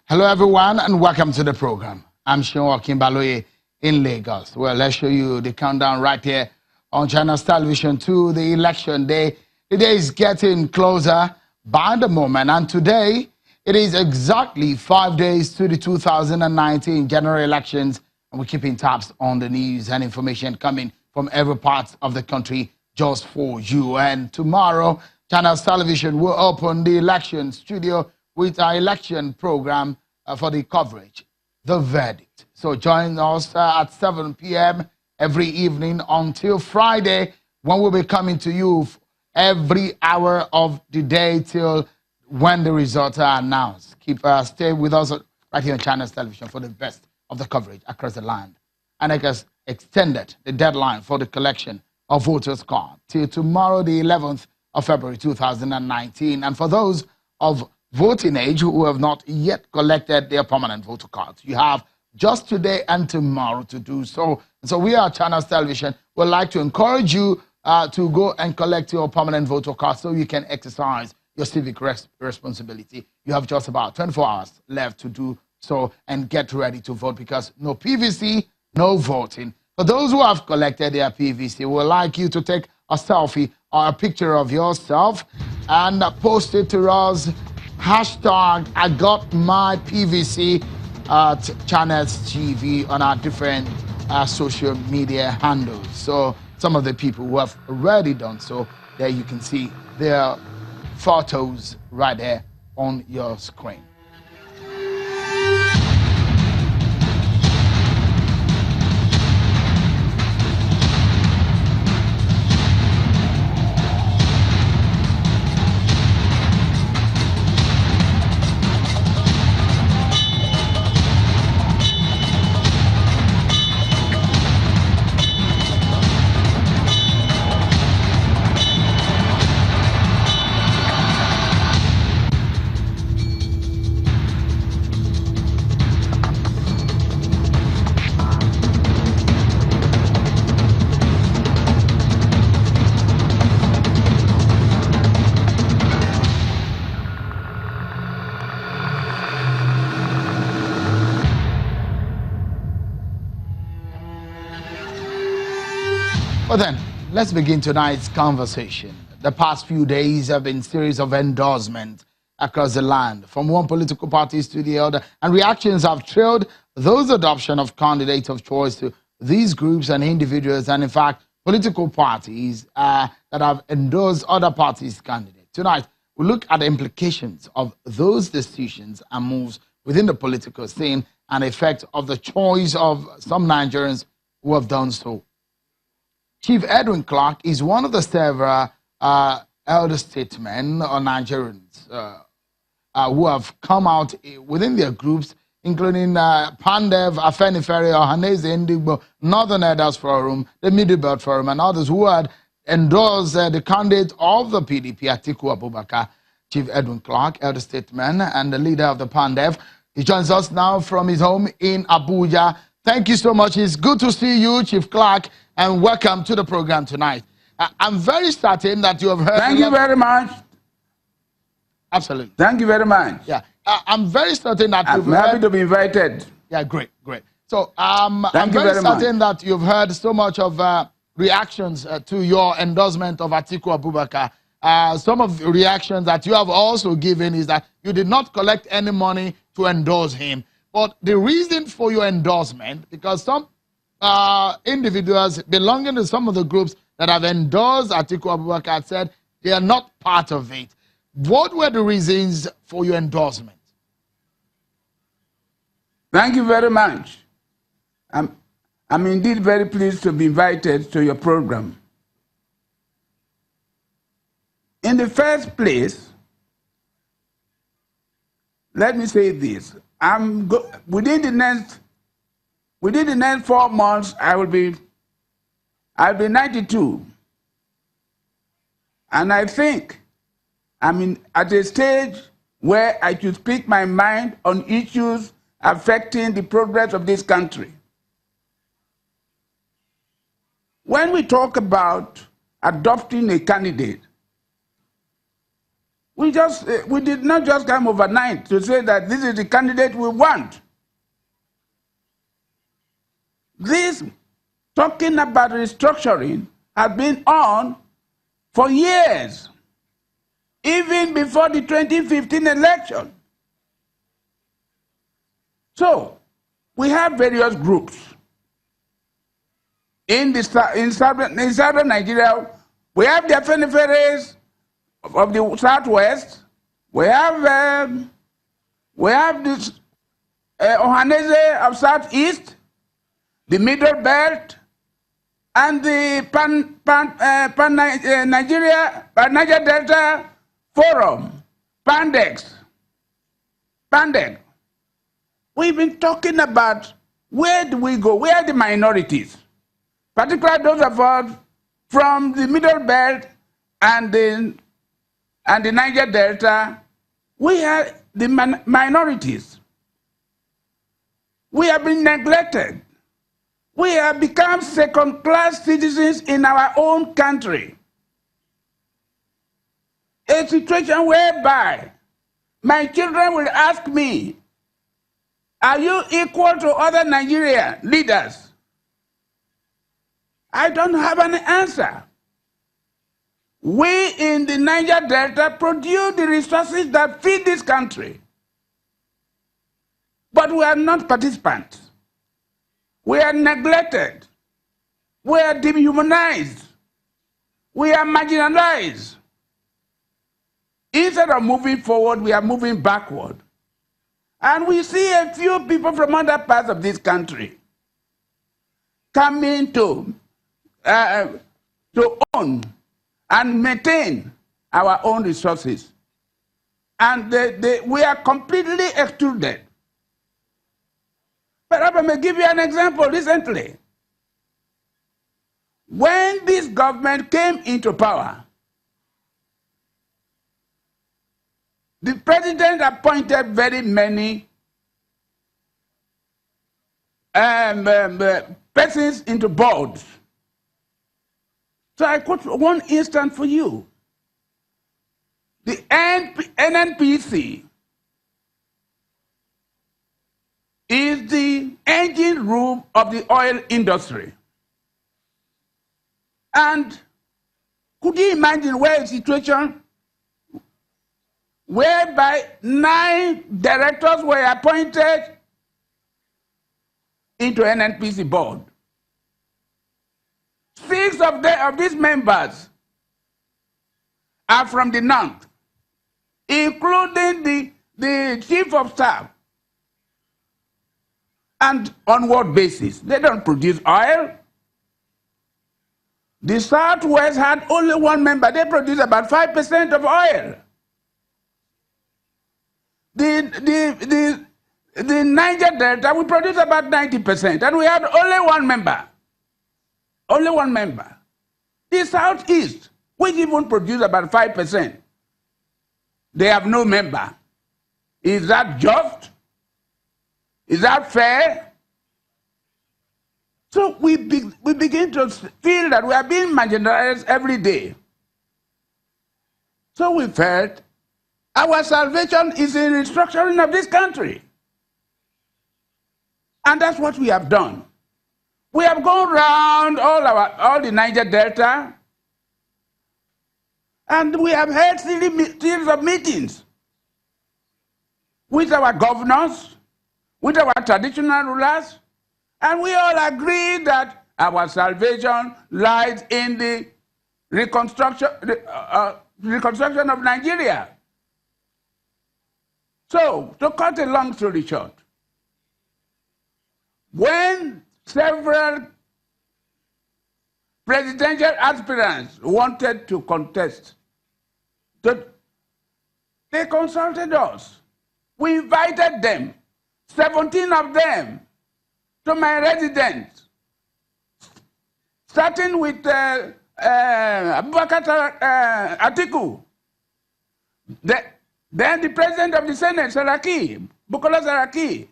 Hello, everyone, and welcome to the program. I'm Sean Kimbaloye in Lagos. Well, let's show you the countdown right here on Channels Television to the election day. The day is getting closer by the moment, and today it is exactly 5 days to the 2019 general elections, and we're keeping tabs on the news and information coming from every part of the country just for you. And tomorrow, Channels Television will open the election studio with our election program for the coverage, The Verdict. So join us at 7 p.m. every evening until Friday, when we'll be coming to you every hour of the day till when the results are announced. Stay with us right here on Channels Television for the best of the coverage across the land. And it has extended the deadline for the collection of voters' cards till tomorrow, the 11th of February 2019. And for those of voting age who have not yet collected their permanent voter cards, you have just today and tomorrow to do so. And so we are Channels Television. We'd like to encourage you to go and collect your permanent voter card so you can exercise your civic responsibility. You have just about 24 hours left to do so and get ready to vote, because no PVC, no voting. For those who have collected their PVC, we would like you to take a selfie or a picture of yourself and post it to us. Hashtag I got my PVC at Channels TV on our different social media handles. So some of the people who have already done so, there you can see their photos right there on your screen. Well then, let's begin tonight's conversation. The past few days have been a series of endorsements across the land, from one political party to the other, and reactions have trailed those adoption of candidates of choice to these groups and individuals, and in fact, political parties that have endorsed other parties' candidates. Tonight, we look at the implications of those decisions and moves within the political scene and the effect of the choice of some Nigerians who have done so. Chief Edwin Clark is one of the several elder statesmen or Nigerians who have come out within their groups, including Pandev, Afenifere, Ohaneze Ndigbo, Northern Elders Forum, the Middle Belt Forum, and others who had endorsed the candidate of the PDP, Atiku Abubakar. Chief Edwin Clark, elder statesman and the leader of the Pandev, he joins us now from his home in Abuja. Thank you so much. It's good to see you, Chief Clark, and welcome to the program tonight. I'm very certain that you have heard... Thank you very much. Absolutely. Thank you very much. Yeah, I'm very certain that you've heard... I'm happy to be invited. Yeah, great. So I'm very certain that you've heard so much of reactions to your endorsement of Atiku Abubakar. Some of the reactions that you have also given is that you did not collect any money to endorse him. But the reason for your endorsement, because some individuals belonging to some of the groups that have endorsed Atiku Abubakar said they are not part of it. What were the reasons for your endorsement? Thank you very much. I'm indeed very pleased to be invited to your program. In the first place, let me say this. Within the next 4 months, I'll be 92. And I think I'm at a stage where I should speak my mind on issues affecting the progress of this country. When we talk about adopting a candidate, We did not just come overnight to say that this is the candidate we want. This talking about restructuring has been on for years, even before the 2015 election. So, we have various groups. In southern Nigeria, we have the Afeniferes of the Southwest. We have this Ohanese of Southeast, the Middle Belt, and the Niger Delta Forum, Pandex. We've been talking about where do we go, where are the minorities, particularly those of us from the Middle Belt and the Niger Delta. We are the minorities. We have been neglected. We have become second-class citizens in our own country. A situation whereby my children will ask me, are you equal to other Nigerian leaders? I don't have an answer. We in the Niger Delta produce the resources that feed this country. But we are not participants. We are neglected. We are dehumanized. We are marginalized. Instead of moving forward, we are moving backward. And we see a few people from other parts of this country coming to own and maintain our own resources. And we are completely excluded. Perhaps I may give you an example recently. When this government came into power, the president appointed very many persons into boards. So I quote one instance for you. The NNPC is the engine room of the oil industry. And could you imagine where a situation whereby 9 directors were appointed into NNPC board? 6 of these members are from the north, including the chief of staff. And on what basis? They don't produce oil. The Southwest had only 1 member. They produce about 5% of oil. The Niger Delta, we produce about 90%, and we had only 1 member. Only 1 member. The Southeast, which even produce about 5%, they have no member. Is that just? Is that fair? So we begin to feel that we are being marginalized every day. So we felt our salvation is in restructuring of this country. And that's what we have done. We have gone around all the Niger Delta, and we have held series of meetings with our governors, with our traditional rulers, and we all agree that our salvation lies in the reconstruction of Nigeria. So, to cut a long story short, when several presidential aspirants wanted to contest, they consulted us. We invited them, 17 of them, to my residence, starting with Atiku, then the president of the Senate, Saraki, Bukola Saraki,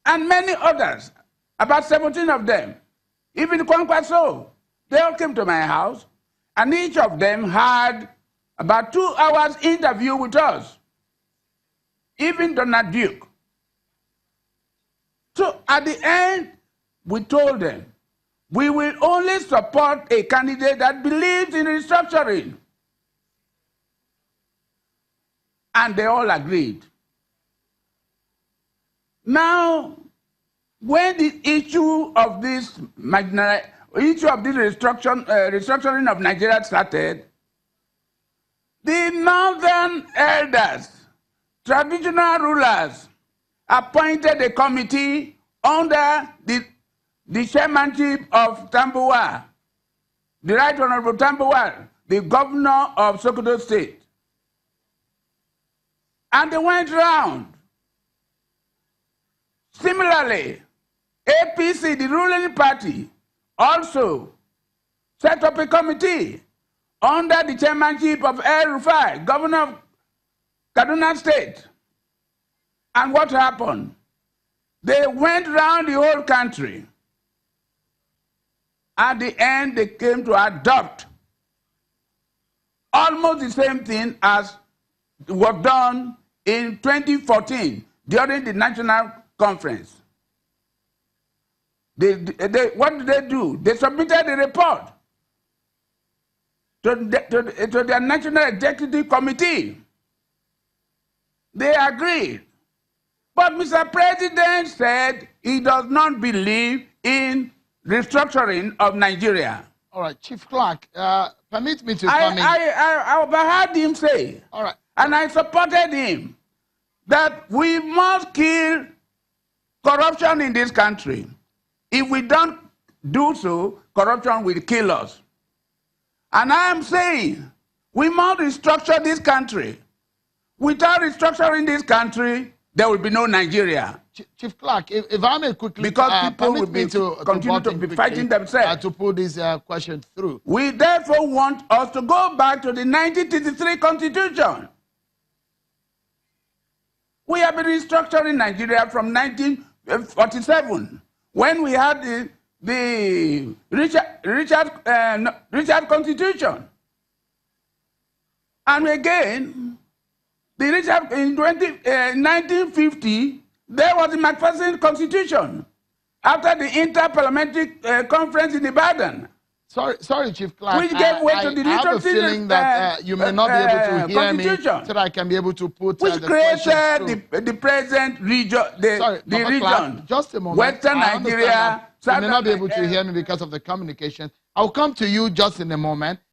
and many others, about 17 of them, even Kwankwaso. They all came to my house, and each of them had About 2 hours interview with us. Even Donald Duke. So at the end, we told them, we will only support a candidate that believes in restructuring. And they all agreed. Now, when the issue of this restructuring of Nigeria started, the northern elders, traditional rulers, appointed a committee under the chairmanship of Tambuwal, the Right Honorable Tambuwal, the governor of Sokoto State. And they went round. Similarly, APC, the ruling party, also set up a committee under the chairmanship of El-Rufai, governor of Kaduna State. And what happened? They went around the whole country. At the end, they came to adopt almost the same thing as was done in 2014 during the national conference. What did they do? They submitted a report to the National Executive Committee. They agreed. But Mr. President said he does not believe in restructuring of Nigeria. All right, Chief Clerk, permit me to come in. I overheard him say, all right, and I supported him, that we must kill corruption in this country. If we don't do so, corruption will kill us. And I am saying, we must restructure this country. Without restructuring this country, there will be no Nigeria. Chief Clerk, if I may quickly, because people will be continue to be fighting themselves. To put this question through. We therefore want us to go back to the 1933 Constitution. We have been restructuring Nigeria from 1947, when we had the Richard Constitution. And again, in 1950, there was the Macpherson Constitution after the Inter-Parliamentary Conference in Ibadan. Sorry, Chief Clerk. Which gave way to the I have a feeling that you may not be able to hear me, so that I can be able to put which the question created the present region, the region. Clark, just a moment. Western Nigeria. You may not be able to hear me because of the communication. I'll come to you just in a moment.